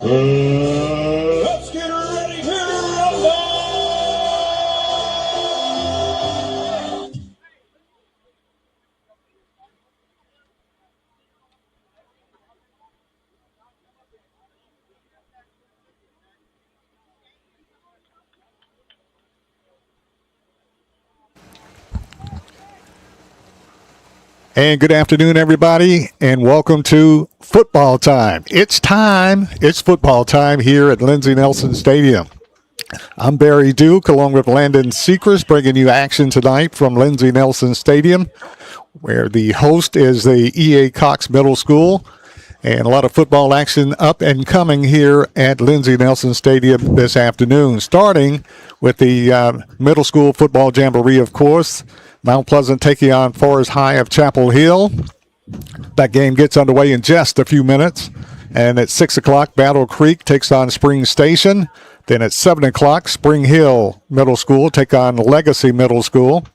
Let's get ready to rumble! And good afternoon, everybody, and welcome to football time. It's time. It's football time here at Lindsey Nelson Stadium. I'm Barry Duke, along with Landon Sechrist, bringing you action tonight from Lindsey Nelson Stadium, where the host is the E.A. Cox Middle School. And a lot of football action up and coming here at Lindsey Nelson Stadium this afternoon, starting with the middle school football jamboree, of course. Mount Pleasant taking on Forest High of Chapel Hill. That game gets underway in just a few minutes. And at 6 o'clock, Battle Creek takes on Spring Station. Then at 7 o'clock, Spring Hill Middle School take on Legacy Middle School.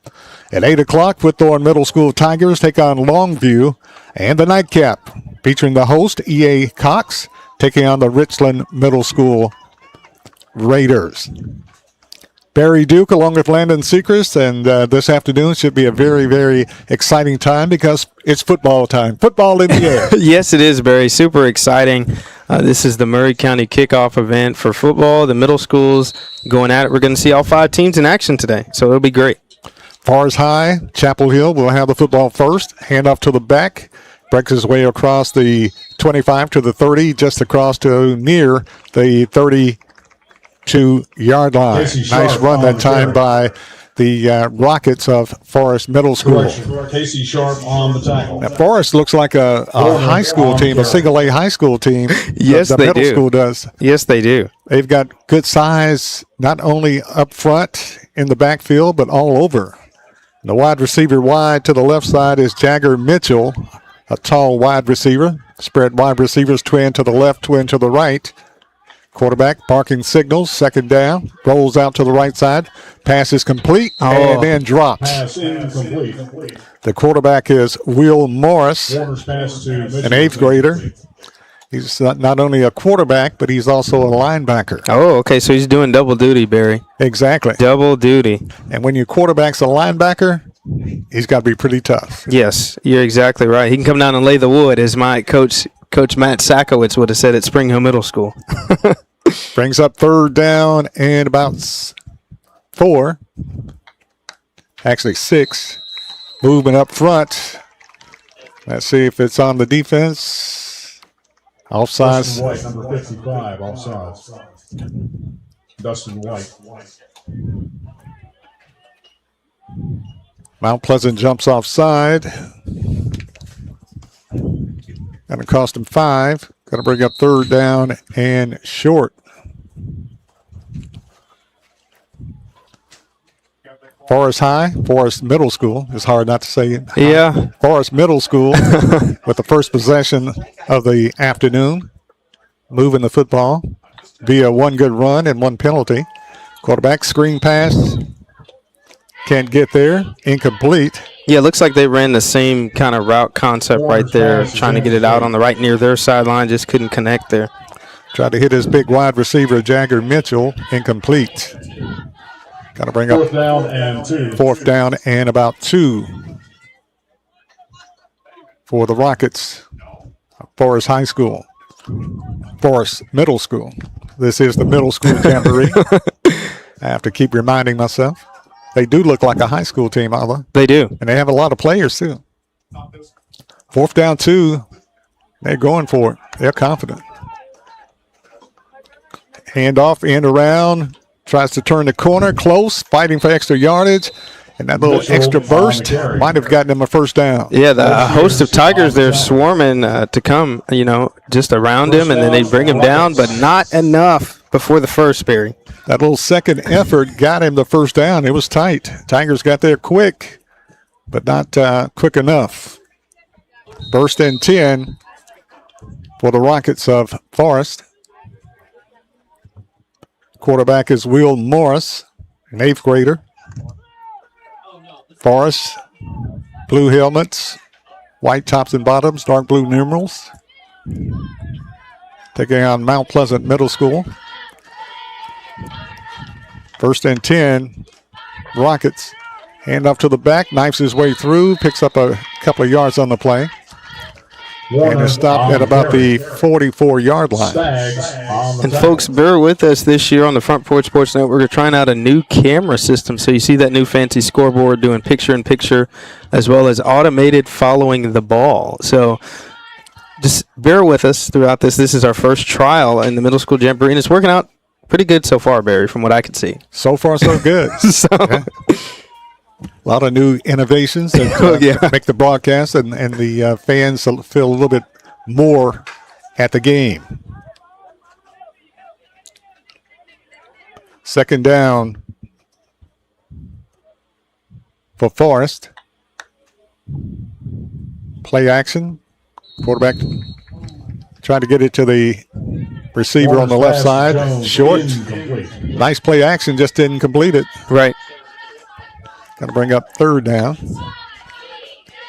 At 8 o'clock, Whitthorne Middle School Tigers take on Longview. And the nightcap, featuring the host, E.A. Cox, taking on the Richland Middle School Raiders. Barry Duke along with Landon Sechrist, and this afternoon should be a very, very exciting time because it's football time. Football in the air. Yes, it is, Barry. Super exciting. This is the Murray County kickoff event for football. The middle schools going at it. We're going to see all 5 teams in action today, so it'll be great. Forest High, Chapel Hill will have the football first. Handoff to the back. Breaks his way across the 25 to the 30, just across to near the 32-yard line. Nice run that time by the Rockets of Forest Middle School. Casey Sharp on the tackle. Now, Forest looks like a high school team, a single-A high school team. Yes, the they middle do. school does. Yes, they do. They've got good size, not only up front in the backfield, but all over. The wide receiver wide to the left side is Jagger Mitchell, a tall wide receiver. Spread wide receivers, twin to the left, twin to the right. Quarterback barking signals, second down, rolls out to the right side. Pass is complete and then dropped. Pass incomplete. The quarterback is Will Morris, Warner's pass to Mitchell. an 8th grader. He's not only a quarterback, but he's also a linebacker. Oh, okay, so he's doing double duty, Barry. Exactly. Double duty. And when your quarterback's a linebacker, he's got to be pretty tough. Yes, you're exactly right. He can come down and lay the wood, as my Coach Matt Sakowitz would have said at Spring Hill Middle School. Brings up third down and about 4. Actually 6. Movement up front. Let's see if it's on the defense. Offsides. Dustin White, number 55, offsides. Dustin White. Mount Pleasant jumps offside. Going to cost him 5. Going to bring up third down and short. Forest High, Forest Middle School. It's hard not to say it. Yeah. Forest Middle School with the first possession of the afternoon. Moving the football via one good run and one penalty. Quarterback screen pass. Can't get there. Incomplete. Yeah, it looks like they ran the same kind of route concept right there, trying to get it out on the right near their sideline, just couldn't connect there. Tried to hit his big wide receiver, Jagger Mitchell. Incomplete. Got to bring up Fourth down and 2. fourth down and about 2 for the Rockets. Forest High School. Forest Middle School. This is the middle school jamboree. I have to keep reminding myself. They do look like a high school team, although. They do. And they have a lot of players, too. Fourth down 2. They're going for it. They're confident. Handoff, end around. Tries to turn the corner. Close. Fighting for extra yardage. And that little extra burst might have gotten them a first down. Yeah, the host of Tigers, they're swarming to come, just around him, and then they bring him down, but not enough before the first, Barry. That little second effort got him the first down. It was tight. Tigers got there quick, but not quick enough. Burst in 10 for the Rockets of Forest. Quarterback is Will Morris, an 8th grader. Forest, blue helmets, white tops and bottoms, dark blue numerals. taking on Mount Pleasant Middle School. 1st and 10. Rockets. Hand off to the back, knifes his way through, picks up a couple of yards on the play. And is stopped at about the 44-yard line. And folks, bear with us this year on the Front Porch Sports Network. We're trying out a new camera system. So you see that new fancy scoreboard doing picture-in-picture as well as automated following the ball. So just bear with us throughout this. This is our first trial in the middle school Jamboree, and it's working out pretty good so far, Barry, from what I can see. So far, so good. Yeah. A lot of new innovations that make the broadcast and the fans feel a little bit more at the game. 2nd down for Forest. Play action. Quarterback trying to get it to the receiver on the left side. Short. Nice play action, just didn't complete it. Right. Got to bring up 3rd down.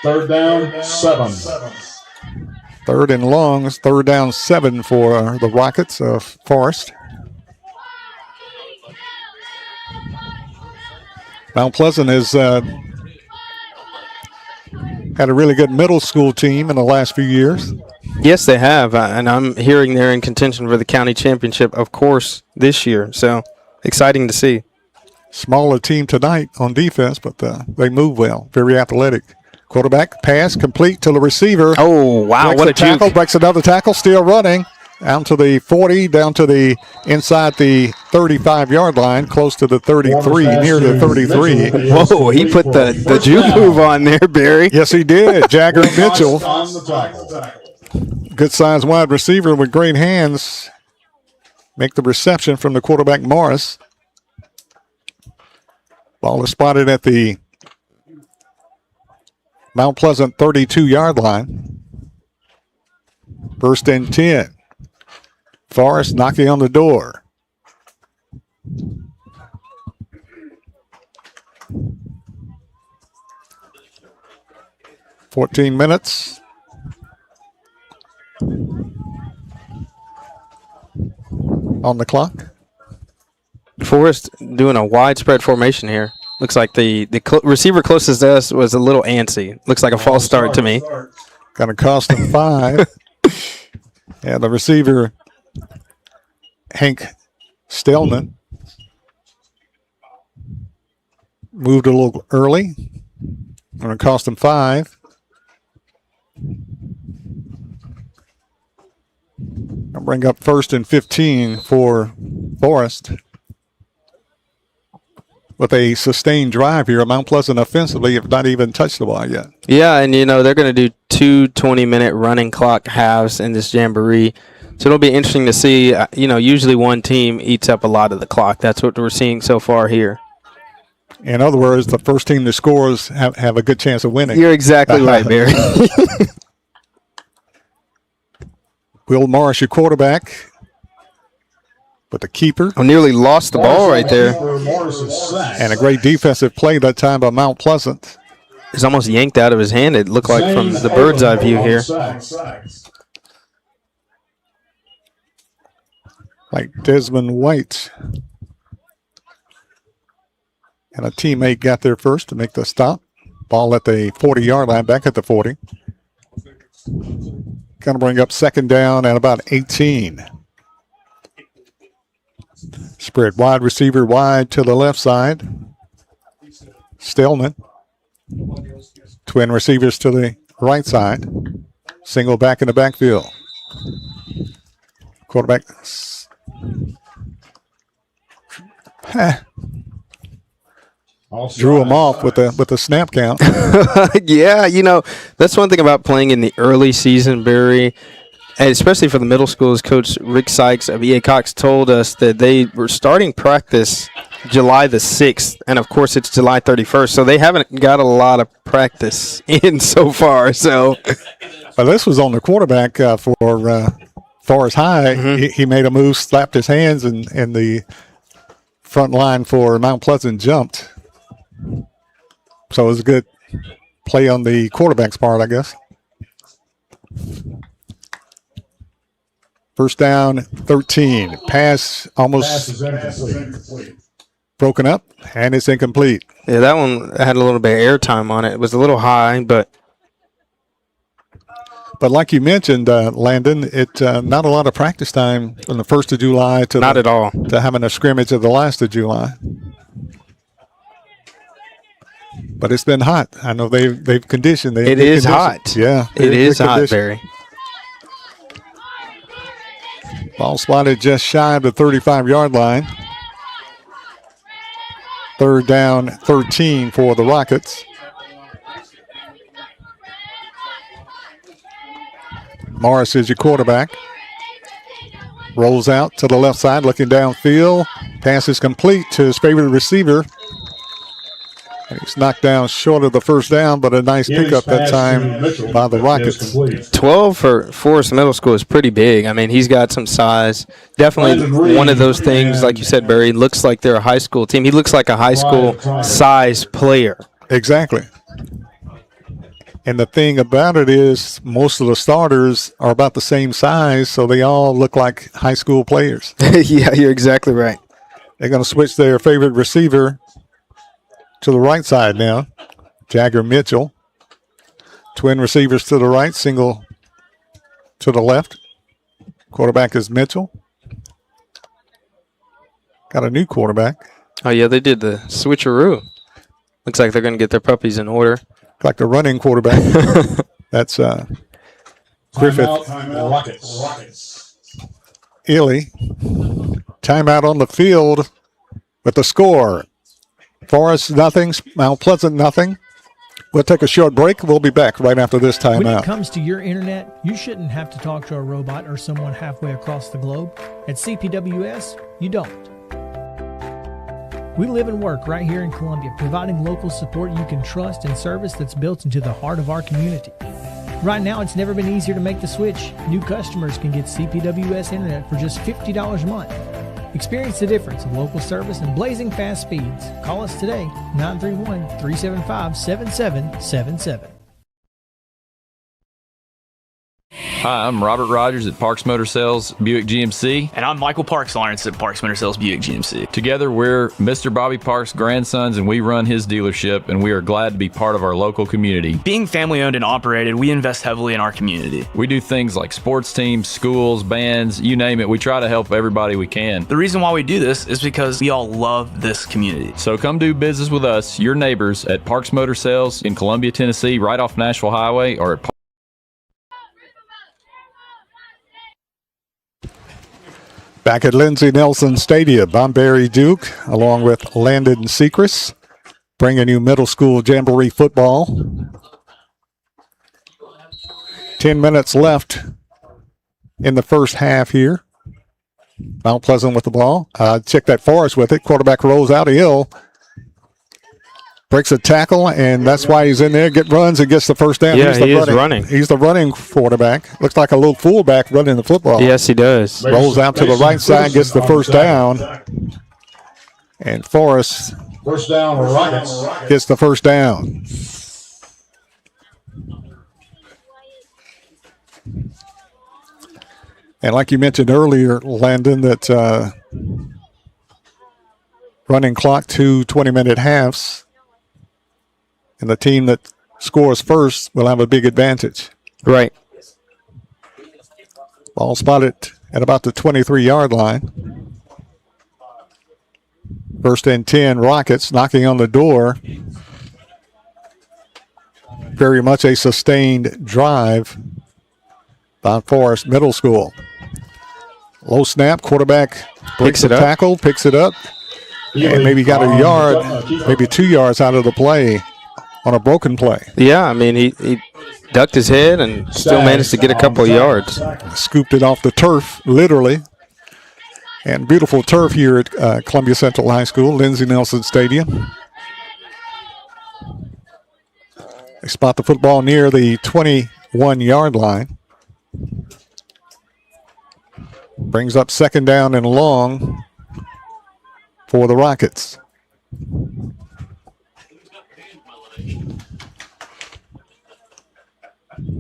3rd down, 7. 3rd and long. 3rd down, 7 for the Rockets of Forest. Mount Pleasant has had a really good middle school team in the last few years. Yes, they have. And I'm hearing they're in contention for the county championship, of course, this year. So exciting to see. Smaller team tonight on defense, but they move well. Very athletic. Quarterback pass complete to the receiver. Oh, wow. What a tackle. juke. Breaks another tackle. Still running. Down to the 40, down to the inside the 35-yard line, close to the 33, near the 33. Whoa, he put the juke move on there, Barry. Yes, he did. Jagger Mitchell. Good size wide receiver with great hands. Make the reception from the quarterback, Morris. Ball is spotted at the Mount Pleasant 32-yard line. 1st and 10. Forrest knocking on the door. "14 minutes. On the clock. Forrest doing a widespread formation here. Looks like the receiver closest to us was a little antsy. Looks like a false start to me. Going to cost him 5. And the receiver, Hank Stellman, moved a little early. Going to cost him 5. I'll bring up 1st and 15 for Forrest. With a sustained drive here, Mount Pleasant offensively have not even touched the ball yet. Yeah, and they're going to do 2 20-minute running clock halves in this Jamboree. So it'll be interesting to see. Usually one team eats up a lot of the clock. That's what we're seeing so far here. In other words, the first team that scores have a good chance of winning. You're exactly right, Barry. Will Morris, your quarterback. But the keeper. Nearly lost the ball right there. And a great defensive play that time by Mount Pleasant. It's almost yanked out of his hand, it looked like, from the bird's eye view here. Like Desmond White. And a teammate got there first to make the stop. Ball at the 40-yard line, back at the 40. Going to bring up 2nd down at about 18. Spread wide receiver wide to the left side. Stillman. Twin receivers to the right side. Single back in the backfield. Quarterback. Drew him off with the snap count. Yeah, that's one thing about playing in the early season, Barry. And especially for the middle schools, Coach Rick Sykes of EA Cox told us that they were starting practice July the 6th, and of course it's July 31st, so they haven't got a lot of practice in so far. So, well, this was on the quarterback for Forest High. Mm-hmm. He made a move, slapped his hands, and the front line for Mount Pleasant jumped. So it was a good play on the quarterback's part, I guess. First down, 13. Pass Pass almost is incomplete. broken up, and it's incomplete. Yeah, that one had a little bit of air time on it. It was a little high, but like you mentioned, Landon, it not a lot of practice time from the 1st of July to not at all. to having a scrimmage at the last of July. But it's been hot. I know they've conditioned. It is hot. Yeah, It is hot, conditioned. Barry. Ball spotted just shy of the 35-yard line. Third down, 13 for the Rockets. Morris is your quarterback. Rolls out to the left side, looking downfield. Pass is complete to his favorite receiver. And he's knocked down short of the first down, but a nice pickup that time by the Rockets. 12 for Forest Middle School is pretty big. I mean, he's got some size. Definitely one of those things, like you said, Barry, looks like they're a high school team. He looks like a high school size player. Exactly. And the thing about it is most of the starters are about the same size, so they all look like high school players. Yeah, you're exactly right. They're going to switch their favorite receiver to the right side now. Jagger Mitchell. Twin receivers to the right, single to the left. Quarterback is Mitchell. Got a new quarterback. Oh, yeah, they did the switcheroo. Looks like they're going to get their puppies in order. Like the running quarterback. That's Griffith Timeout. Rockets. Ely. Timeout on the field with the score. Forest nothing, Mount Pleasant nothing. We'll take a short break. We'll be back right after this When it timeout. comes to your internet, you shouldn't have to talk to a robot or someone halfway across the globe. At CPWS, you don't. We live and work right here in Columbia, providing local support you can trust and service that's built into the heart of our community. Right now, it's never been easier to make the switch. New customers can get CPWS internet for just $50 a month. Experience the difference of local service and blazing fast speeds. Call us today, 931-375-7777. Hi, I'm Robert Rogers at Parks Motor Sales Buick GMC. And I'm Michael Parks Lawrence at Parks Motor Sales Buick GMC. Together, we're Mr. Bobby Parks' grandsons, and we run his dealership, and we are glad to be part of our local community. Being family owned and operated, we invest heavily in our community. We do things like sports teams, schools, bands, you name it. We try to help everybody we can. The reason why we do this is because we all love this community. So come do business with us, your neighbors, at Parks Motor Sales in Columbia, Tennessee, right off Nashville Highway, or at Back at Lindsey Nelson Stadium, I'm Barry Duke, along with Landon Sechrist, bringing you middle school Jamboree football. 10 minutes left in the first half here. Mount Pleasant with the ball. Check that Forrest with it. Quarterback rolls out. Hill breaks a tackle, and that's why he's in there. Runs and gets the first down. Yeah, he is running. He's the running quarterback. Looks like a little fullback running the football. Yes, he does. Rolls out to the right side, gets the first down. And Forrest First down, Rockets. gets the first down. And like you mentioned earlier, Landon, that running clock to 20-minute halves. And the team that scores first will have a big advantage. Right. Ball spotted at about the 23-yard line. First and 10, Rockets knocking on the door. Very much a sustained drive by Forest Middle School. Low snap, quarterback breaks the tackle, picks it up, and maybe got a yard, maybe 2 yards out of the play on a broken play. Yeah, I mean, he ducked his head and still managed to get a couple of yards. Scooped it off the turf, literally. And beautiful turf here at Columbia Central High School, Lindsey Nelson Stadium. They spot the football near the 21-yard line. Brings up second down and long for the Rockets.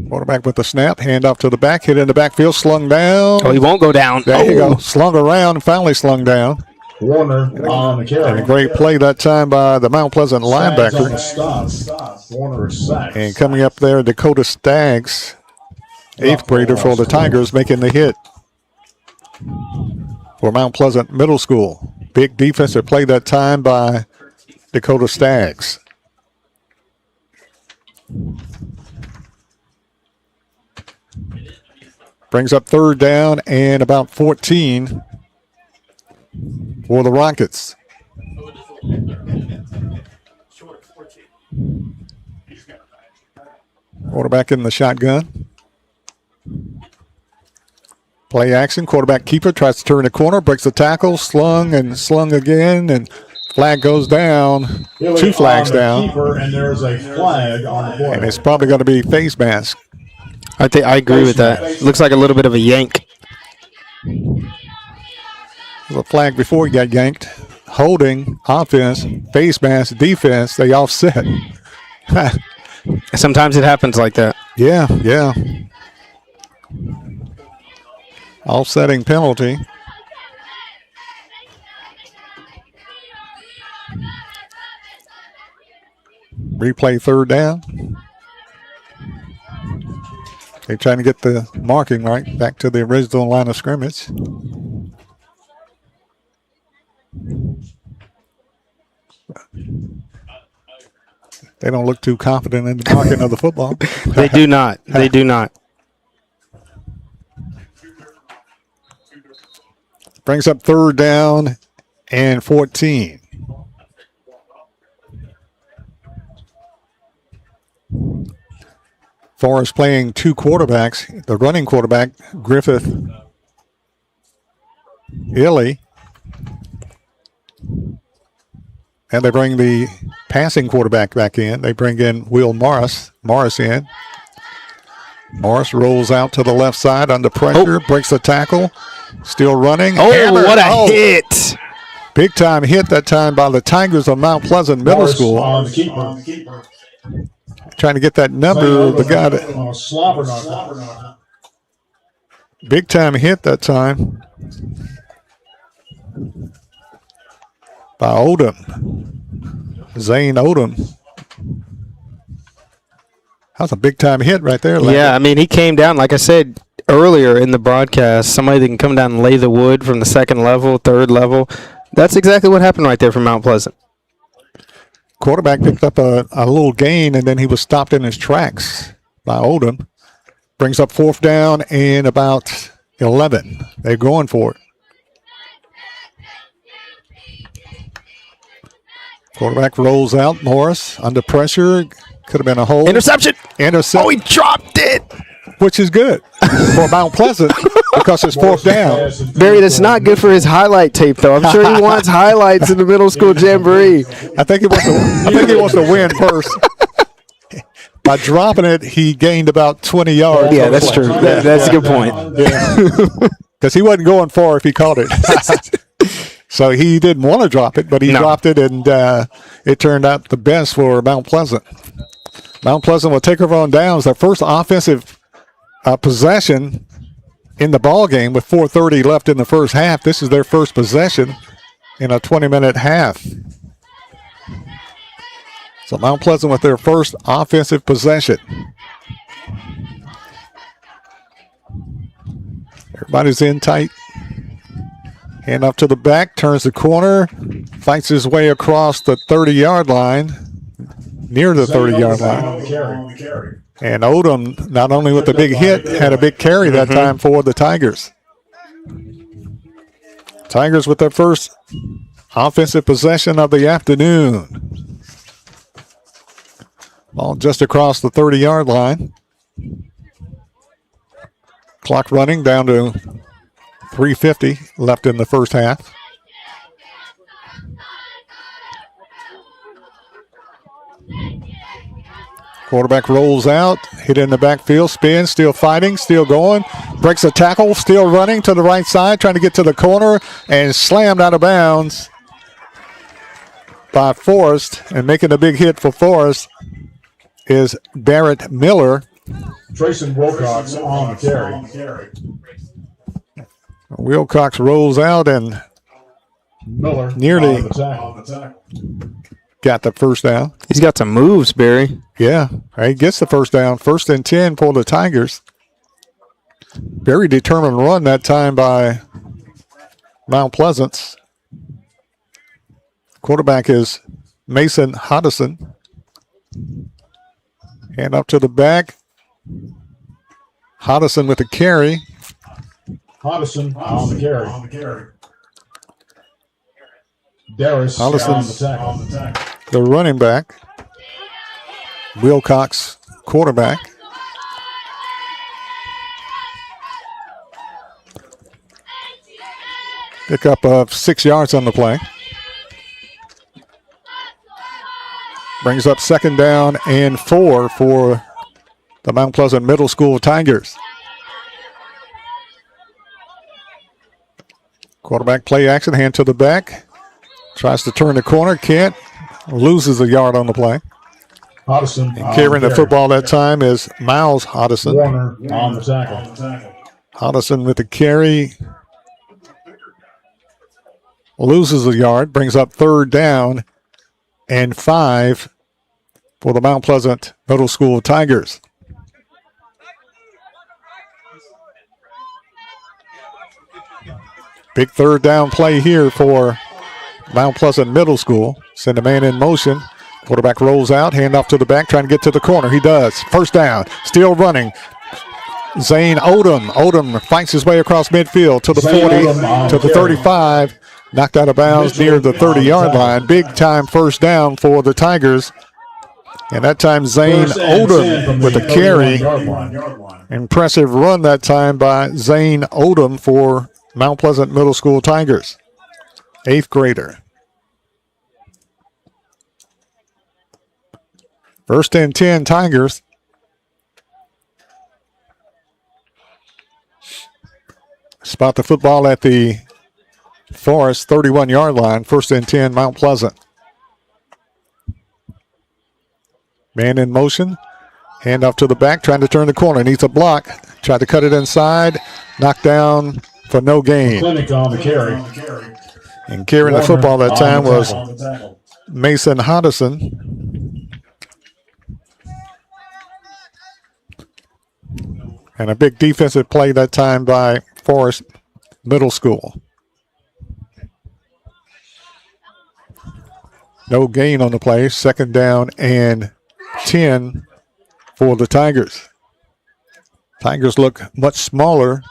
Quarterback with the snap, hand off to the back, hit in the backfield, slung down. Oh, he won't go down. There you go. Slung around and finally slung down. Warner on the carry. And a great play that time by the Mount Pleasant linebacker. Stop. Warner is sacked. And coming up there, Dakota Staggs, 8th grader for the Tigers, making the hit for Mount Pleasant Middle School. Big defensive play that time by Dakota Staggs. Brings up 3rd down and about 14 for the Rockets. Quarterback in the shotgun. Play action. Quarterback keeper tries to turn the corner, breaks the tackle, slung and slung again, and flag goes down. 2 flags down. Keeper, and there's a flag on the play. And it's probably going to be face mask. I agree with that. Looks like a little bit of a yank. The flag before he got yanked. Holding, offense, face mask, defense, they offset. Sometimes it happens like that. Yeah. Offsetting penalty. Replay 3rd down. They're trying to get the marking right back to the original line of scrimmage. They don't look too confident in the marking of the football. They do not. They do not. Brings up 3rd down and 14. Forrest playing 2 quarterbacks. The running quarterback, Griffith Illy. And they bring the passing quarterback back in. They bring in Will Morris in. Morris rolls out to the left side under pressure, breaks the tackle, still running. Oh, Hammer. what a hit. Big time hit that time by the Tigers of Mount Pleasant Middle Morris School. on the keeper. Trying to get that number. The guy that, On a slobber knocker. big time hit that time by Odom. Zane Odom. That's a big time hit right there. Larry. Yeah, I mean, he came down, like I said earlier in the broadcast, somebody that can come down and lay the wood from the 2nd level, 3rd level. That's exactly what happened right there for Mount Pleasant. Quarterback picked up a little gain, and then he was stopped in his tracks by Odom. Brings up 4th down and about 11. They're going for it. Quarterback rolls out. Morris under pressure. Could have been a hold. Interception. Oh, he dropped it. Which is good for Mount Pleasant because it's 4th down. Barry, that's not good for his highlight tape, though. I'm sure he wants highlights in the middle school jamboree. I think he wants to win first. By dropping it, he gained about 20 yards. Yeah, that's true. That's a good point. Because he wasn't going far if he caught it. So he didn't want to drop it, but he dropped it, and it turned out the best for Mount Pleasant. Mount Pleasant will take over on downs. Their first offensive possession in the ball game with 4:30 left in the first half. This is their first possession in a 20-minute half. So Mount Pleasant with their first offensive possession. Everybody's in tight. Hand off to the back, turns the corner, fights his way across the 30-yard line, near the 30-yard line. And Odom, not only with the big hit, had a big carry that time for the Tigers. Tigers with their first offensive possession of the afternoon. Ball just across the 30-yard line. Clock running down to 3:50 left in the first half. Quarterback rolls out, hit in the backfield, spins, still fighting, still going, breaks a tackle, still running to the right side, trying to get to the corner, and slammed out of bounds by Forrest. And making a big hit for Forrest is Barrett Miller, Trayson Wilcox on the carry. Wilcox rolls out and Miller nearly on the tackle. got the first down. He's got some moves, Barry. Yeah, he gets the first down. 1st and 10 for the Tigers. Very determined run that time by Mount Pleasant. Quarterback is Mason Hodgson. Hand up to the back. Hodgson with the carry. Hodgson on the carry. Darius Hodgson on the tackle. The running back. Wilcox, quarterback. Pickup of 6 yards on the play. Brings up 2nd down and 4 for the Mount Pleasant Middle School Tigers. Quarterback play action, hand to the back. Tries to turn the corner, can't. Loses a yard on the play. Hodgson Carrying the football that time is Miles Hodgson. Warner on the tackle. Hodgson with the carry. Loses a yard, brings up 3rd down and 5 for the Mount Pleasant Middle School Tigers. Big 3rd down play here for Mount Pleasant Middle School. Send a man in motion. Quarterback rolls out, hand off to the back, trying to get to the corner. He does. 1st down, still running. Zane Odom. Odom fights his way across midfield to the 40, to the 35. Knocked out of bounds near the 30-yard line. Big time 1st down for the Tigers. And that time Zane Odom with the carry. Impressive run that time by Zane Odom for Mount Pleasant Middle School Tigers. 8th grader. 1st and 10 Tigers. Spot the football at the Forest 31-yard line. 1st and 10 Mount Pleasant. Man in motion. Hand off to the back, trying to turn the corner. Needs a block. Tried to cut it inside. Knocked down for no gain. Clinic on the carry. And carrying the football that time was Mason Hodgson. And a big defensive play that time by Forest Middle School. No gain on the play. 2nd down and 10 for the Tigers. Tigers look much smaller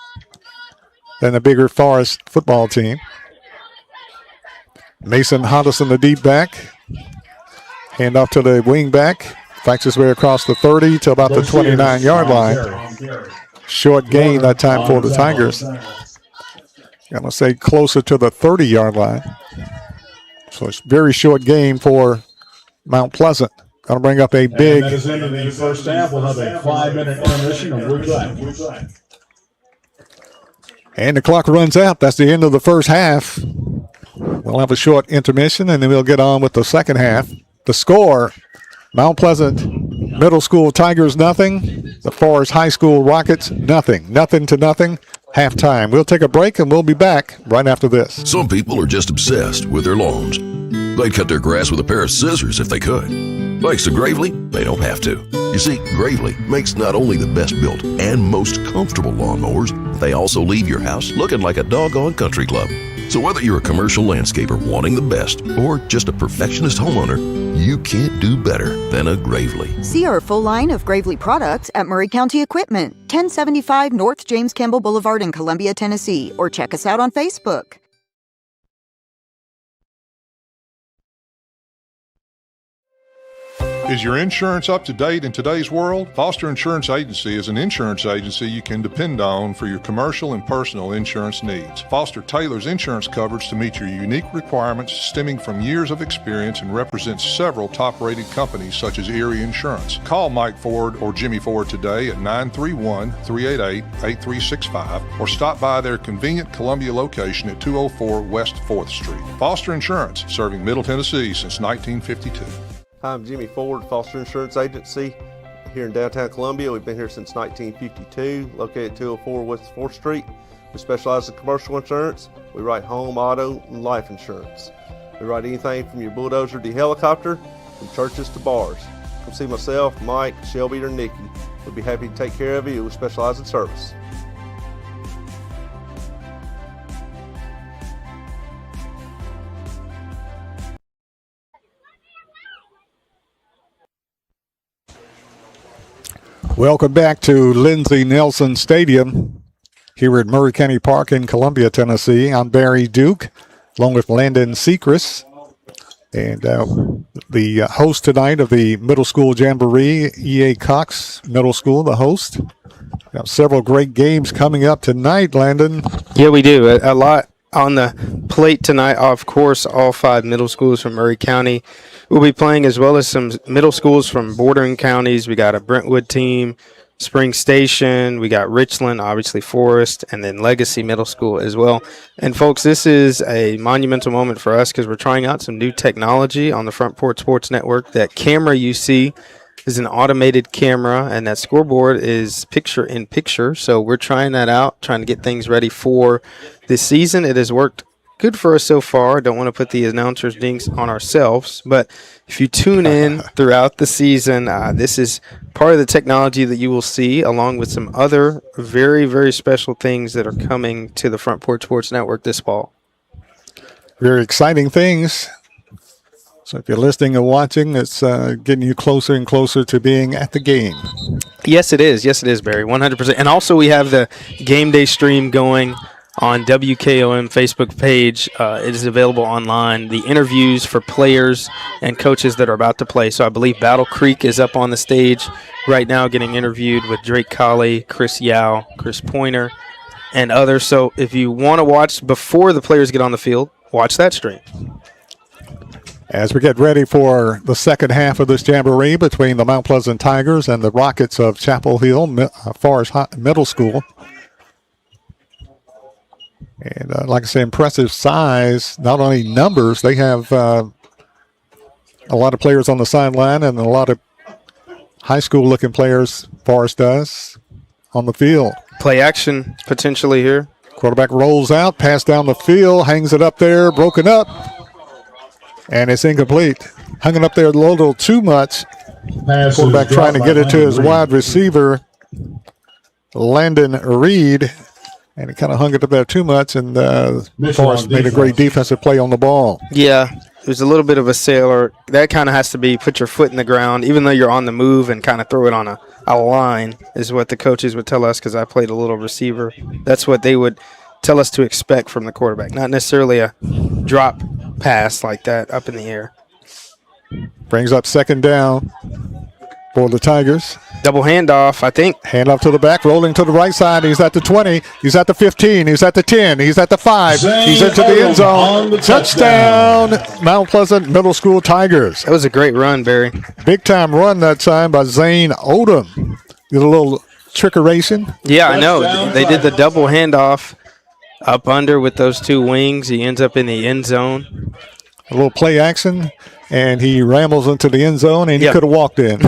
than the bigger Forest football team. Mason Hodgson, the deep back. Hand off to the wing back. Fights his way across the 30 to about the 29-yard line. Short gain that time for the Tigers. I'm going to say closer to the 30-yard line. So it's very short game for Mount Pleasant. Going to bring up a big. And that is into the 1st half. We'll have a 5-minute intermission and we're back. And the clock runs out. That's the end of the 1st half. We'll have a short intermission and then we'll get on with the 2nd half. The score, Mount Pleasant Middle School Tigers nothing. The Forest High School Rockets nothing. Nothing to nothing. Halftime. We'll take a break and we'll be back right after this. Some people are just obsessed with their lawns. They'd cut their grass with a pair of scissors if they could. Thanks to Gravely, they don't have to. You see, Gravely makes not only the best built and most comfortable lawnmowers, they also leave your house looking like a doggone country club. So whether you're a commercial landscaper wanting the best or just a perfectionist homeowner, you can't do better than a Gravely. See our full line of Gravely products at Murray County Equipment, 1075 North James Campbell Boulevard in Columbia, Tennessee, or check us out on Facebook. Is your insurance up to date in today's world? Foster Insurance Agency is an insurance agency you can depend on for your commercial and personal insurance needs. Foster tailors insurance coverage to meet your unique requirements stemming from years of experience and represents several top-rated companies such as Erie Insurance. Call Mike Ford or Jimmy Ford today at 931-388-8365 or stop by their convenient Columbia location at 204 West 4th Street. Foster Insurance, serving Middle Tennessee since 1952. I'm Jimmy Ford, Foster Insurance Agency, here in downtown Columbia. We've been here since 1952, located at 204 West 4th Street. We specialize in commercial insurance. We write home, auto, and life insurance. We write anything from your bulldozer to your helicopter, from churches to bars. Come see myself, Mike, Shelby, or Nikki. We'll be happy to take care of you. We specialize in service. Welcome back to Lindsey Nelson Stadium here at Maury County Park in Columbia, Tennessee. I'm Barry Duke, along with Landon Sechrist, and the host tonight of the middle school jamboree, E.A. Cox Middle School, the host. We have several great games coming up tonight, Landon. Yeah, we do. A lot on the plate tonight. Of course, all 5 middle schools from Maury County will be playing, as well as some middle schools from bordering counties. We got a Brentwood team, Spring Station, we got Richland, obviously Forest, and then Legacy Middle School as well. And folks, this is a monumental moment for us because we're trying out some new technology on the Front Porch Sports Network. That camera you see is an automated camera, and that scoreboard is picture-in-picture. So we're trying that out, trying to get things ready for this season. It has worked good for us so far. Don't want to put the announcers' dinks on ourselves, but if you tune in throughout the season, this is part of the technology that you will see, along with some other very, very special things that are coming to the Front Porch Sports Network this fall. Very exciting things. So if you're listening and watching, it's getting you closer and closer to being at the game. Yes, it is. Yes, it is, Barry, 100%. And also we have the game day stream going on WKOM Facebook page. It is available online. The interviews for players and coaches that are about to play. So I believe Battle Creek is up on the stage right now getting interviewed with Drake Colley, Chris Yao, Chris Pointer, and others. So if you want to watch before the players get on the field, watch that stream. As we get ready for the second half of this jamboree between the Mount Pleasant Tigers and the Rockets of Chapel Hill Forest Middle School. And like I say, impressive size, not only numbers, they have a lot of players on the sideline and a lot of high school looking players, Forest does, on the field. Play action potentially here. Quarterback rolls out, pass down the field, hangs it up there, broken up, and it's incomplete. Hung it up there a little too much. Quarterback trying to get it to his wide receiver, Landon Reed. And it kind of hung it up there too much, and Forrest made a great defensive play on the ball. Yeah, there's a little bit of a sailor. That kind of has to be put your foot in the ground, even though you're on the move, and kind of throw it on a line is what the coaches would tell us, because I played a little receiver. That's what they would tell us to expect from the quarterback, not necessarily a drop pass like that up in the air. Brings up second down for the Tigers. Double handoff, I think. Handoff to the back, rolling to the right side. He's at the 20. He's at the 15. He's at the 10. He's at the 5. He's into the end zone. Touchdown, Mount Pleasant Middle School Tigers. That was a great run, Barry. Big time run that time by Zane Odom. Did a little trickeration. Yeah, I know. They did the double handoff up under with those two wings. He ends up in the end zone. A little play action, and he rambles into the end zone, and he could have walked in.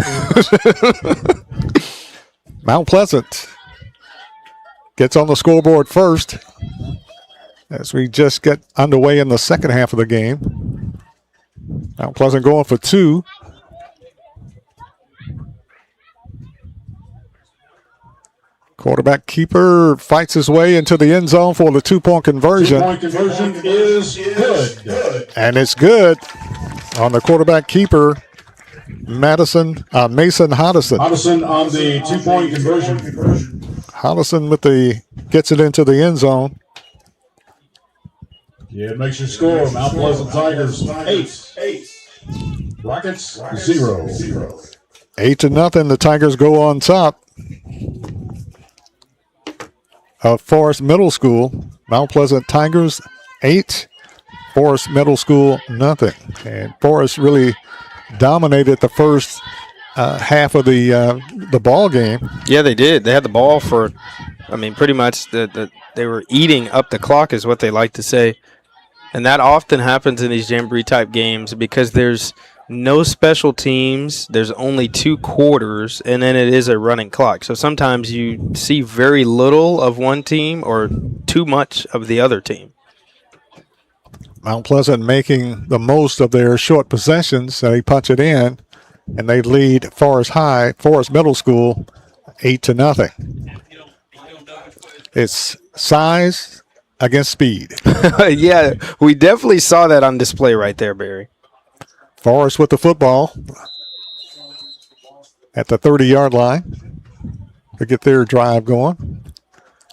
Mount Pleasant gets on the scoreboard first as we just get underway in the second half of the game. Mount Pleasant going for 2. Quarterback keeper fights his way into the end zone for the 2-point conversion. 2-point conversion is good. And it's good on the quarterback keeper, Mason Hodison. Hodison on the 2-point conversion. Hodison gets it into the end zone. Yeah, it makes your score. Mount Pleasant Tigers 8. Rockets 0. 8-0. The Tigers go on top of Forest Middle School. Mount Pleasant Tigers 8. Forest Middle School nothing. And Forest really dominated the first half of the ball game. Yeah, they did. They had the ball for, pretty much they were eating up the clock is what they like to say. And that often happens in these Jamboree type games because there's no special teams. There's only 2 quarters, and then it is a running clock. So sometimes you see very little of one team or too much of the other team. Mount Pleasant making the most of their short possessions. They punch it in, and they lead Forest Middle School 8-0. It's size against speed. Yeah, we definitely saw that on display right there, Barry. Forest with the football at the 30-yard line to get their drive going.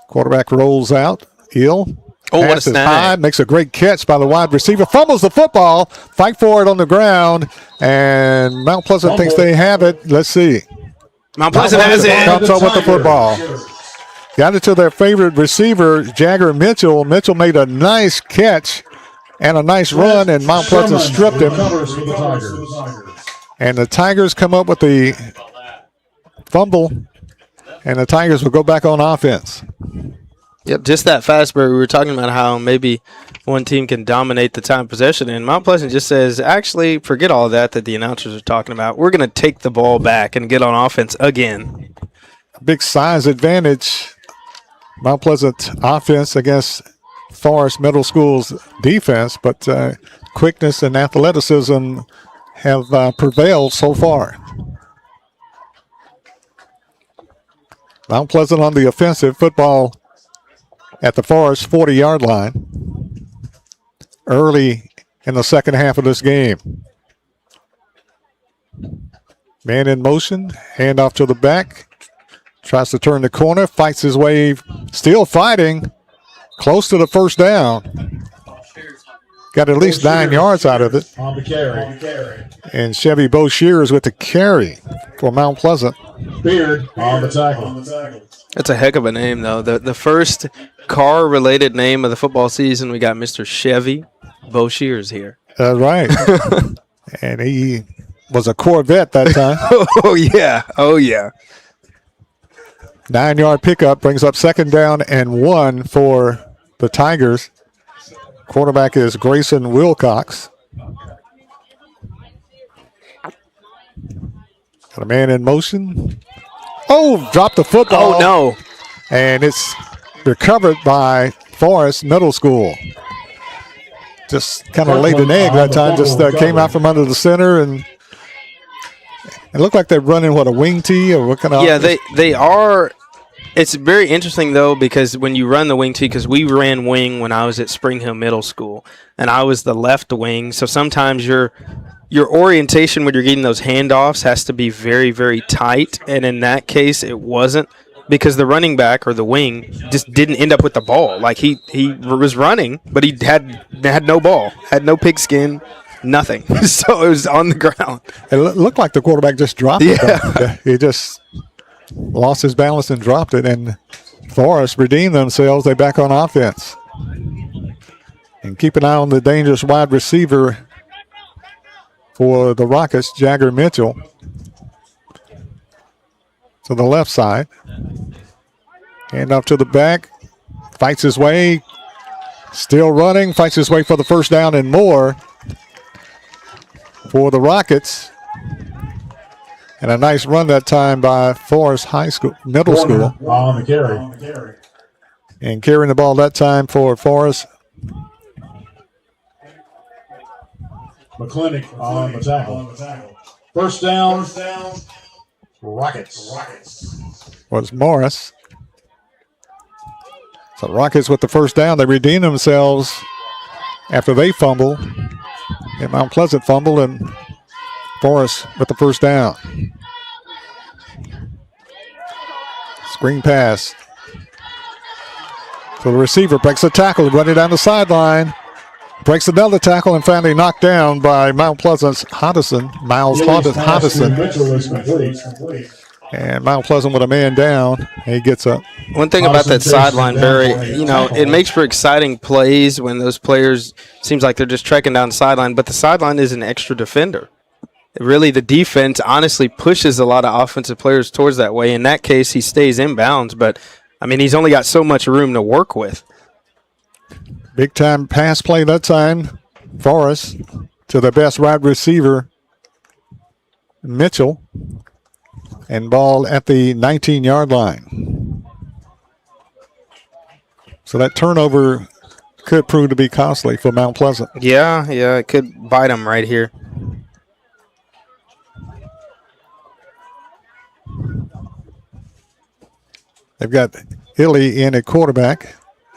Quarterback rolls out. Hill. Oh, what a passes snag. high, makes a great catch by the wide receiver. Fumbles the football. Fight for it on the ground. And Mount Pleasant thinks they have it. Let's see. Mount Pleasant has it. Comes up with the football. Got it to their favorite receiver, Jagger Mitchell. Mitchell made a nice catch and a nice run, and Mount Pleasant stripped him. And the Tigers come up with the fumble, and the Tigers will go back on offense. Yep, just that fast, but we were talking about how maybe one team can dominate the time of possession, and Mount Pleasant just says, actually, forget all that the announcers are talking about. We're going to take the ball back and get on offense again. Big size advantage. Mount Pleasant offense against Forest Middle School's defense, but quickness and athleticism have prevailed so far. Mount Pleasant on the offensive, football at the Forest 40-yard line early in the second half of this game. Man in motion, handoff to the back. Tries to turn the corner, fights his way, still fighting, close to the first down. Got at least 9 yards out of it. On the carry. And Chevy Boshears with the carry for Mount Pleasant. Beard on the tackle. That's a heck of a name, though. The first car-related name of the football season, we got Mr. Chevy Boshears here. That's right. And he was a Corvette that time. Oh, yeah. Oh, yeah. 9-yard pickup brings up 2nd down and 1 for the Tigers. Quarterback is Grayson Wilcox. Got a man in motion. Oh, dropped the football. Oh, no. And it's recovered by Forest Middle School. Just kind of laid an egg that time. Just came out from under the center, and it looked like they're running, a wing tee or what kind of? Yeah, they are. It's very interesting, though, because when you run the wing tee, because we ran wing when I was at Spring Hill Middle School, and I was the left wing, so sometimes your orientation when you're getting those handoffs has to be very, very tight, and in that case, it wasn't, because the running back or the wing just didn't end up with the ball. Like, he was running, but he had no ball, had no pigskin, nothing. So it was on the ground. It looked like the quarterback just dropped it. Yeah. He just lost his balance and dropped it, and Forest redeemed themselves. They back on offense. And keep an eye on the dangerous wide receiver for the Rockets, Jagger Mitchell. To the left side. Hand off to the back. Fights his way. Still running. Fights his way for the first down and more for the Rockets. And a nice run that time by Forest Middle School. On the carry. And carrying the ball that time for Forest. McClinic on the tackle. First down. Rockets. Was Morris. So Rockets with the first down. They redeem themselves after they fumble. And Mount Pleasant fumble, and Forest with the first down. Screen pass. So the receiver breaks a tackle, running down the sideline. Breaks another tackle and finally knocked down by Mount Pleasant's Miles Hodgson. And Mount Pleasant with a man down. He gets up. One thing about that sideline, Barry, it makes for exciting plays when those players, seems like they're just trekking down the sideline, but the sideline is an extra defender. Really, the defense honestly pushes a lot of offensive players towards that way. In that case, he stays inbounds, but, he's only got so much room to work with. Big time pass play that time. Forrest to the best wide receiver, Mitchell. And ball at the 19-yard line. So that turnover could prove to be costly for Mount Pleasant. Yeah, it could bite them right here. They've got Hilly in at quarterback.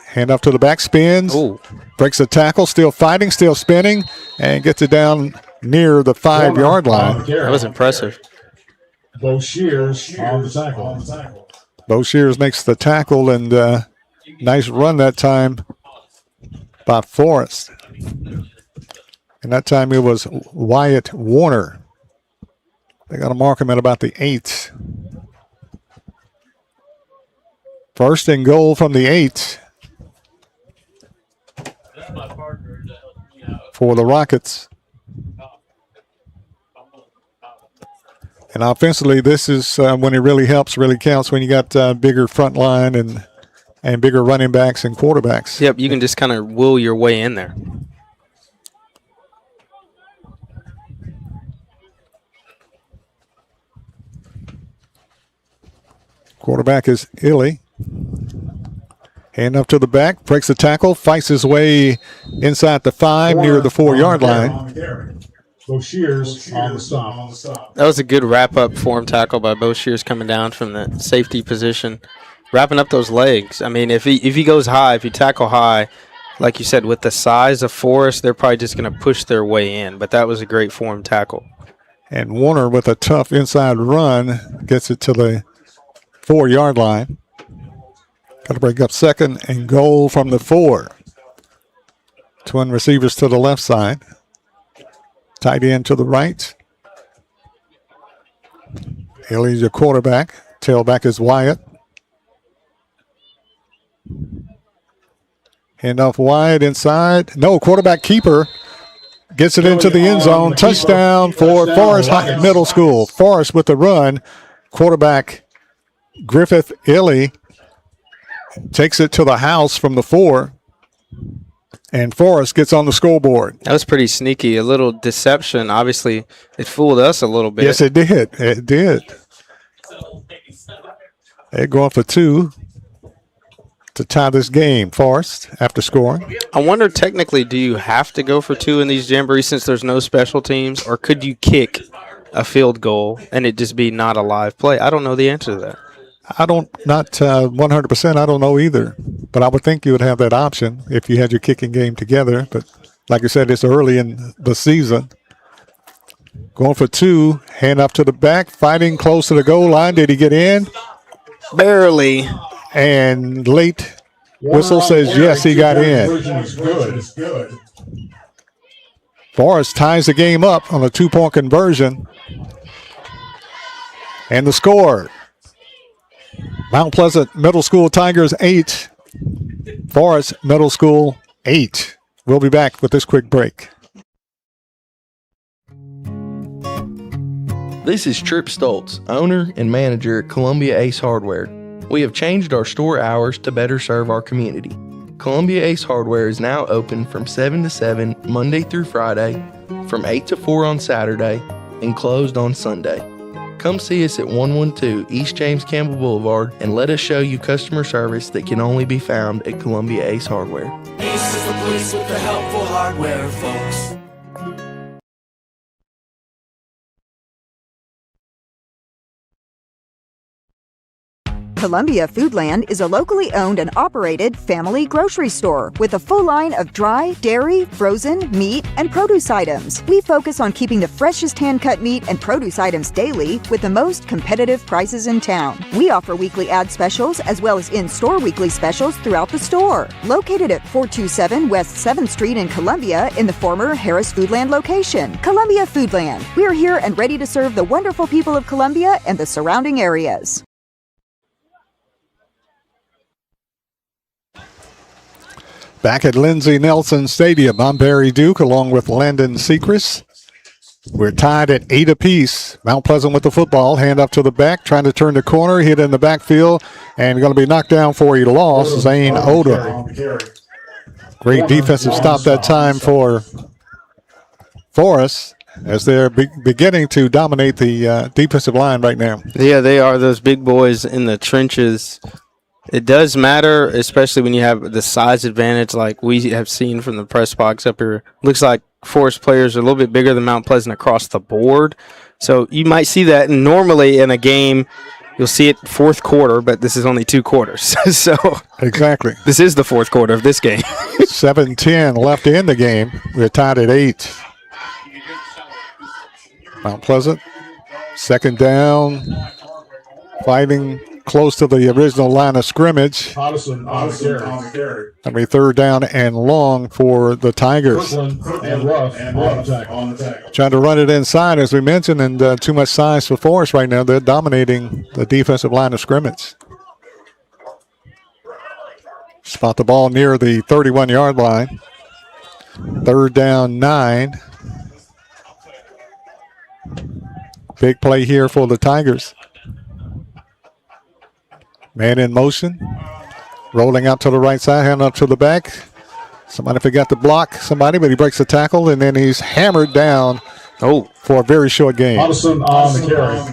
Hand off to the back, spins. Ooh. Breaks a tackle, still fighting, still spinning, and gets it down near the 5-yard line. That was impressive. Bo Shears on the tackle. Bo Shears makes the tackle, and nice run that time by Forrest. And that time it was Wyatt Warner. They got to mark him at about the 8. First and goal from the 8 for the Rockets. And offensively, this is when it really helps, really counts, when you got bigger front line and bigger running backs and quarterbacks. Yep, you can just kind of will your way in there. Quarterback is Illy. Hand up to the back, breaks the tackle, fights his way inside the 5 near the 4-yard line. Bo Shears on the stop. That was a good wrap-up form tackle by Bo Shears coming down from the safety position, wrapping up those legs. I mean, if he goes high, if you tackle high, like you said, with the size of Forrest, they're probably just going to push their way in. But that was a great form tackle. And Warner with a tough inside run gets it to the 4-yard line. Got to break up second and goal from the 4. Twin receivers to the left side. Tight end to the right. Haley's your quarterback. Tailback is Wyatt. Hand off wide inside. No, quarterback keeper gets it into the end zone. Touchdown for Forest Middle School. Forest with the run. Quarterback Griffith Illy takes it to the house from the 4. And Forrest gets on the scoreboard. That was pretty sneaky. A little deception. Obviously, it fooled us a little bit. Yes, it did. It did. They're going for 2 to tie this game. Forrest, after scoring. I wonder, technically, do you have to go for 2 in these Jamborees since there's no special teams? Or could you kick a field goal and it just be not a live play? I don't know the answer to that. Not 100%, I don't know either. But I would think you would have that option if you had your kicking game together. But like I said, it's early in the season. Going for 2, hand up to the back, fighting close to the goal line. Did he get in? Barely. And late whistle says yes, he got in. Forrest ties the game up on a 2-point conversion. And the score. Mount Pleasant Middle School Tigers 8, Forest Middle School 8. We'll be back with this quick break. This is Trip Stoltz, owner and manager at Columbia Ace Hardware. We have changed our store hours to better serve our community. Columbia Ace Hardware is now open from 7 to 7 Monday through Friday, from 8 to 4 on Saturday, and closed on Sunday. Come see us at 112 East James Campbell Boulevard and let us show you customer service that can only be found at Columbia Ace Hardware. Ace is the place with the helpful hardware, folks. Columbia Foodland is a locally owned and operated family grocery store with a full line of dry, dairy, frozen, meat, and produce items. We focus on keeping the freshest hand-cut meat and produce items daily with the most competitive prices in town. We offer weekly ad specials as well as in-store weekly specials throughout the store. Located at 427 West 7th Street in Columbia in the former Harris Foodland location. Columbia Foodland. We're here and ready to serve the wonderful people of Columbia and the surrounding areas. Back at Lindsey Nelson Stadium, I'm Barry Duke along with Landon Sechrist. We're tied at 8 apiece. Mount Pleasant with the football, hand up to the back, trying to turn the corner, hit in the backfield, and going to be knocked down for a loss, Zane Odom. Great defensive stop that time for Forrest, as they're beginning to dominate the defensive line right now. Yeah, they are those big boys in the trenches. It does matter, especially when you have the size advantage like we have seen from the press box up here. Looks like Forest players are a little bit bigger than Mount Pleasant across the board. So you might see that. And normally in a game, you'll see it fourth quarter, but this is only 2 quarters. So exactly. This is the fourth quarter of this game. 7:10 left in the game. We're tied at 8. Mount Pleasant, second down, fighting close to the original line of scrimmage. Hodgson on the carry. I mean, third down and long for the Tigers. And Ruff on the tackle. Trying to run it inside, as we mentioned, and too much size for Forest right now. They're dominating the defensive line of scrimmage. Spot the ball near the 31-yard line. Third down, 9. Big play here for the Tigers. Man in motion. Rolling out to the right side, hand up to the back. Somebody forgot to block somebody, but he breaks the tackle, and then he's hammered down for a very short game. Hodgson on the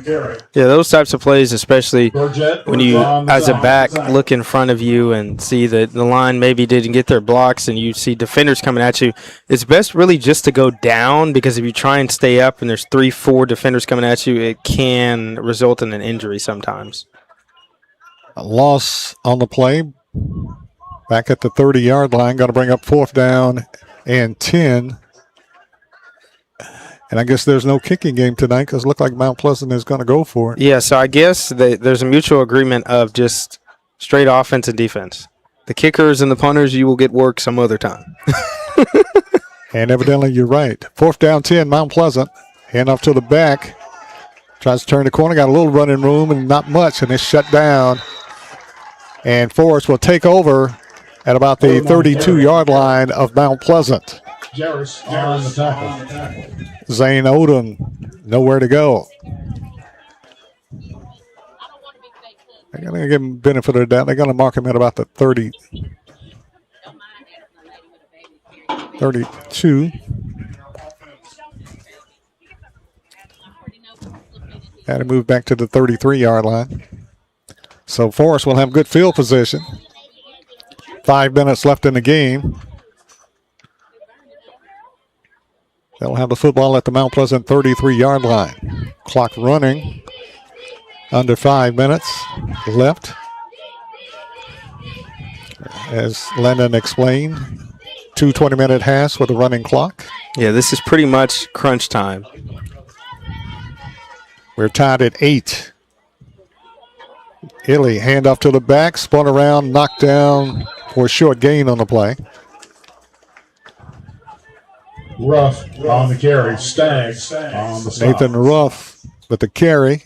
carry. Yeah, those types of plays, especially when you, as a back, look in front of you and see that the line maybe didn't get their blocks and you see defenders coming at you, it's best really just to go down, because if you try and stay up and there's 3-4 defenders coming at you, it can result in an injury sometimes. A loss on the play. Back at the 30-yard line. Going to bring up fourth down and 10. And I guess there's no kicking game tonight because it looked like Mount Pleasant is going to go for it. Yeah, so I guess there's a mutual agreement of just straight offense and defense. The kickers and the punters, you will get work some other time. And evidently you're right. Fourth down, 10, Mount Pleasant. Hand off to the back. Tries to turn the corner. Got a little running room and not much, and it's shut down. And Forrest will take over at about the 32-yard line of Mount Pleasant. Jarris on the tackle. Zane Odom, nowhere to go. They're going to give him benefit of the doubt. They're going to mark him at about the 32. Had to move back to the 33-yard line. So Forrest will have good field position. 5 minutes left in the game. They'll have the football at the Mount Pleasant 33-yard line. Clock running. Under 5 minutes left. As Lennon explained, 2 20-minute halves with a running clock. Yeah, this is pretty much crunch time. We're tied at 8. Illy, handoff to the back, spun around, knocked down for a short gain on the play. Ruff on the carry. Staggs on the stop. Nathan Ruff with the carry.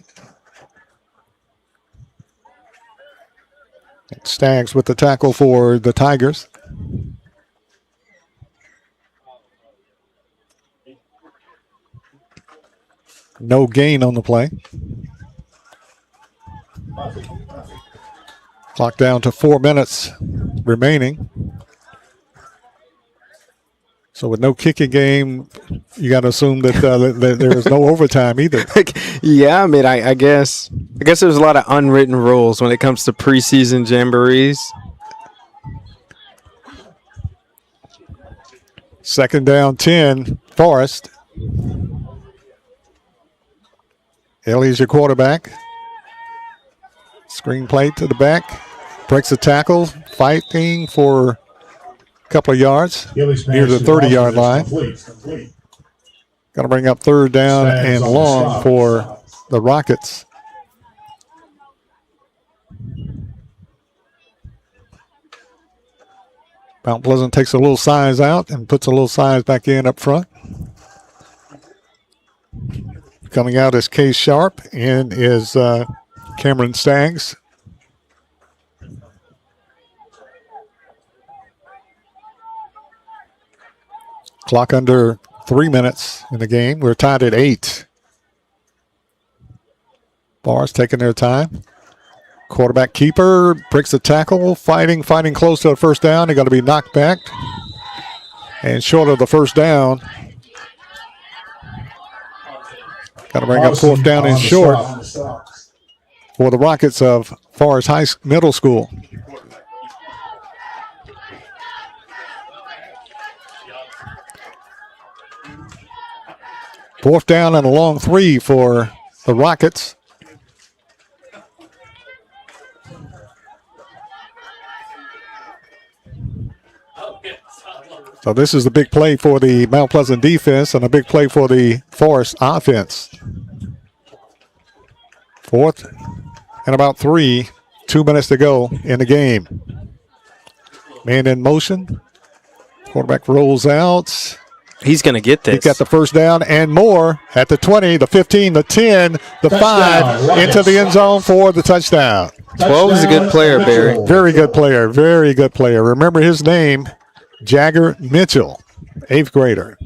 Staggs with the tackle for the Tigers. No gain on the play. Clock down to 4 minutes remaining. So with no kicking game, you got to assume that there is no overtime either. Yeah, I mean, I guess there's a lot of unwritten rules when it comes to preseason jamborees. Second down, 10, Forrest. Ellie's your quarterback. Screen play to the back. Breaks the tackle. Fighting for a couple of yards. Near the 30-yard line. Got to bring up third down and long for the Rockets. Mount Pleasant takes a little size out and puts a little size back in up front. Coming out is Case Sharp and is Cameron Staggs. Clock under 3 minutes in the game. We're tied at 8. Bars taking their time. Quarterback keeper breaks the tackle, fighting close to a first down. They're going to be knocked back. And short of the first down. Got to bring up fourth down and short for the Rockets of Forest Middle School. Fourth down and a long 3 for the Rockets. So this is the big play for the Mount Pleasant defense and a big play for the Forest offense. Fourth and about 3, 2 minutes to go in the game. Man in motion. Quarterback rolls out. He's going to get this. He got the first down and more at the 20, the 15, the 10, the 5, into the end zone for the touchdown. 12 is a good player, Barry. Very good player, very good player. Remember his name, Jagger Mitchell, 8th grader.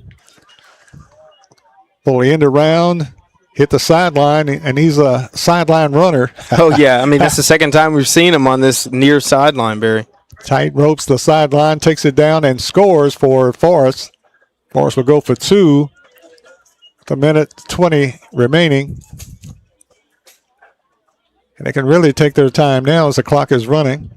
Well, he ended around, hit the sideline, and he's a sideline runner. Oh, yeah. I mean, that's the second time we've seen him on this near sideline, Barry. Tight ropes the sideline, takes it down, and scores for Forest. Forest will go for 2 with a minute 20 remaining. And they can really take their time now as the clock is running.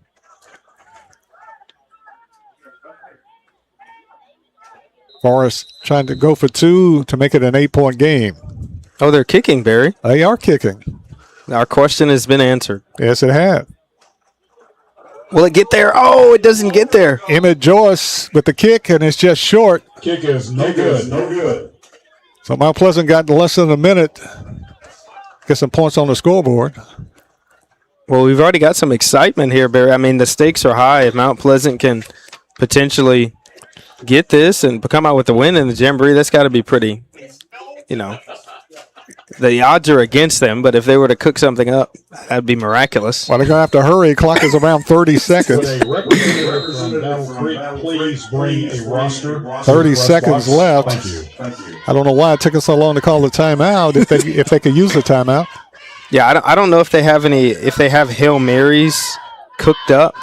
Forest trying to go for 2 to make it an 8-point game. Oh, they're kicking, Barry. They are kicking. Our question has been answered. Yes, it has. Will it get there? Oh, it doesn't get there. Emmett Joyce with the kick, and it's just short. Kick is no good. So Mount Pleasant got less than a minute. Get some points on the scoreboard. Well, we've already got some excitement here, Barry. I mean, the stakes are high. If Mount Pleasant can potentially get this and come out with the win in the Jamboree, that's got to be pretty, the odds are against them, but if they were to cook something up, that'd be miraculous. Well, they're going to have to hurry. Clock is around 30 seconds. Would a representative from Battle Creek please bring a roster? 30 seconds left. Thank you. I don't know why it took us so long to call the timeout if they could use the timeout. Yeah, I don't know if they have Hail Marys cooked up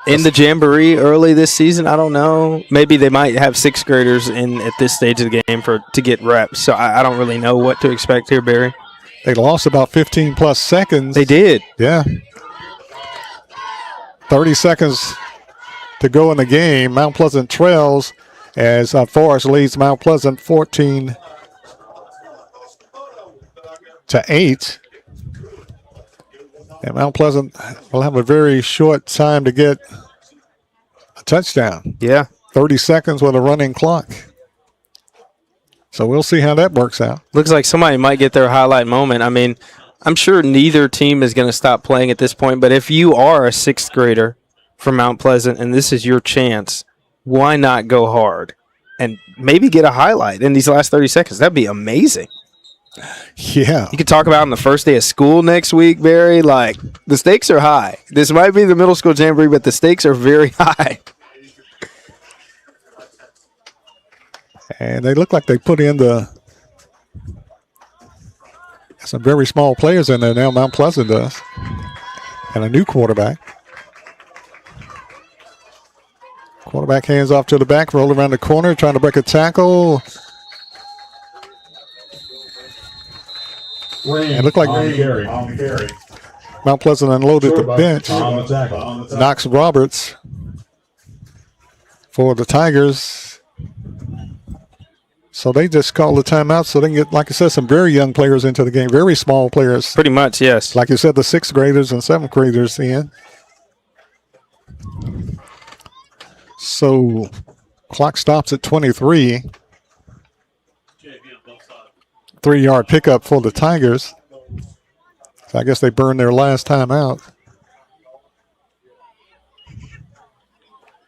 in the Jamboree early this season. I don't know. Maybe they might have 6th graders in at this stage of the game to get reps. So I don't really know what to expect here, Barry. They lost about 15 plus seconds. They did. Yeah. 30 seconds to go in the game. Mount Pleasant trails as Forest leads Mount Pleasant 14-8. And Mount Pleasant will have a very short time to get a touchdown. Yeah. 30 seconds with a running clock. So we'll see how that works out. Looks like somebody might get their highlight moment. I mean, I'm sure neither team is going to stop playing at this point, but if you are a 6th grader from Mount Pleasant and this is your chance, why not go hard and maybe get a highlight in these last 30 seconds? That'd be amazing. Yeah. You could talk about on the first day of school next week, Barry. Like, the stakes are high. This might be the middle school Jamboree, but the stakes are very high. And they look like they put in some very small players in there now, Mount Pleasant does. And a new quarterback. Quarterback hands off to the back, roll around the corner, trying to break a tackle. It looked like Mount Pleasant unloaded the bench. Knox Roberts for the Tigers. So they just called the timeout so they can get, like I said, some very young players into the game. Very small players. Pretty much, yes. Like you said, the 6th graders and 7th graders in. So clock stops at 23. 3-yard pickup for the Tigers. So I guess they burned their last time out.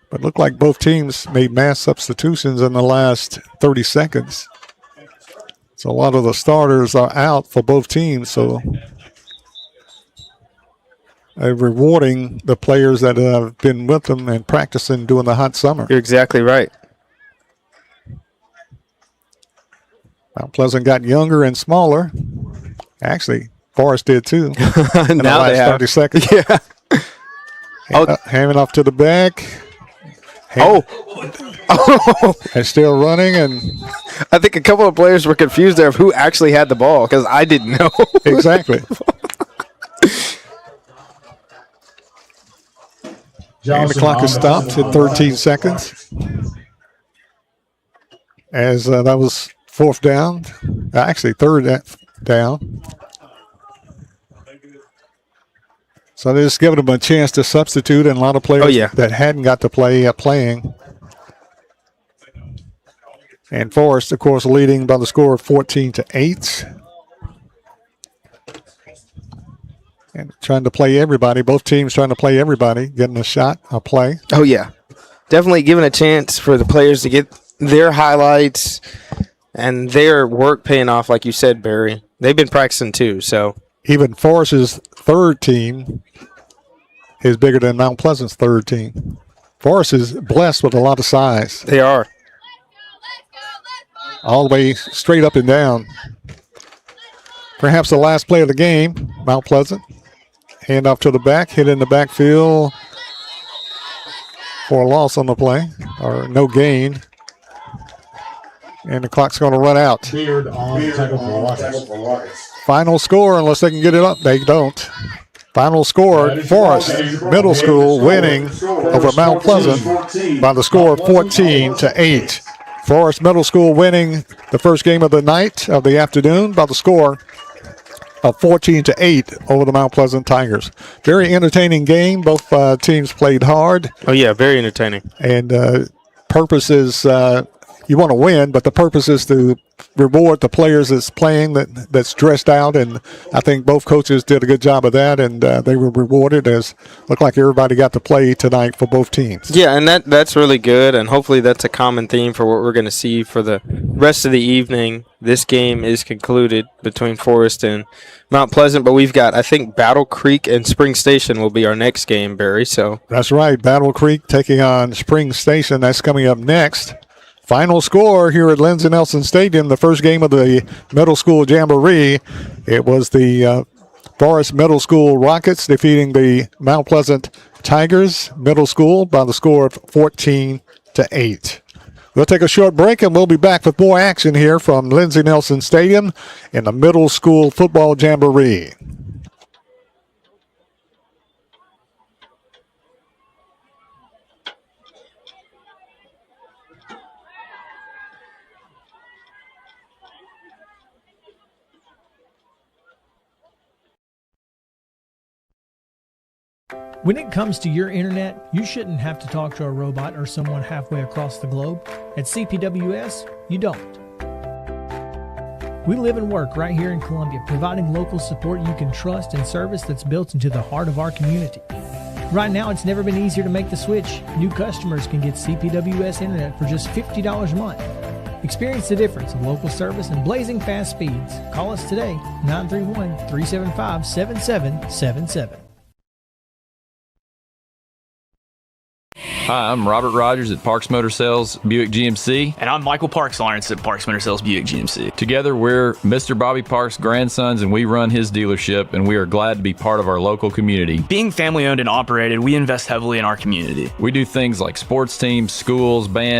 But it looked like both teams made mass substitutions in the last 30 seconds. So a lot of the starters are out for both teams. So they're rewarding the players that have been with them and practicing during the hot summer. You're exactly right. Mount Pleasant got younger and smaller. Actually, Forest did too. In now the last 30 seconds. Yeah. Handing off to the back. And still running, and I think a couple of players were confused there of who actually had the ball because I didn't know. Exactly. And the clock is stopped at 13 seconds. As that was fourth down, actually third down. So they're just giving them a chance to substitute, and a lot of players that hadn't got to play playing. And Forest, of course, leading by the score of 14-8. And trying to play everybody. Both teams trying to play everybody, getting a shot, a play. Oh, yeah. Definitely giving a chance for the players to get their highlights and their work paying off, like you said, Barry. They've been practicing too, so. Even Forest's third team is bigger than Mount Pleasant's third team. Forest is blessed with a lot of size. They are. All the way straight up and down. Perhaps the last play of the game, Mount Pleasant. Hand off to the back, hit in the backfield for a loss on the play, or no gain. And the clock's going to run out. Beard on tackle for Rockets. Final score, unless they can get it up, they don't. Final score, Forest Middle School winning over Mount Pleasant by the score of 14-8. Forest Middle School winning the first game of the night, of the afternoon, by the score of 14-8 over the Mount Pleasant Tigers. Very entertaining game. Both teams played hard. Oh, yeah, very entertaining. And purpose is you want to win, but the purpose is to reward the players that's playing, that's dressed out, and I think both coaches did a good job of that, and they were rewarded, as looked like everybody got to play tonight for both teams. Yeah, and that's really good, and hopefully that's a common theme for what we're going to see for the rest of the evening. This game is concluded between Forest and Mount Pleasant, but we've got, I think, Battle Creek and Spring Station will be our next game, Barry. So that's right, Battle Creek taking on Spring Station. That's coming up next. Final score here at Lindsey Nelson Stadium, the first game of the middle school jamboree. It was the Forest Middle School Rockets defeating the Mount Pleasant Tigers Middle School by the score of 14-8. We'll take a short break, and we'll be back with more action here from Lindsey Nelson Stadium in the middle school football jamboree. When it comes to your internet, you shouldn't have to talk to a robot or someone halfway across the globe. At CPWS, you don't. We live and work right here in Columbia, providing local support you can trust and service that's built into the heart of our community. Right now, it's never been easier to make the switch. New customers can get CPWS internet for just $50 a month. Experience the difference of local service and blazing fast speeds. Call us today, 931-375-7777. Hi, I'm Robert Rogers at Parks Motor Sales Buick GMC. And I'm Michael Parks Lawrence at Parks Motor Sales Buick GMC. Together, we're Mr. Bobby Parks' grandsons, and we run his dealership, and we are glad to be part of our local community. Being family owned and operated, we invest heavily in our community. We do things like sports teams, schools, bands,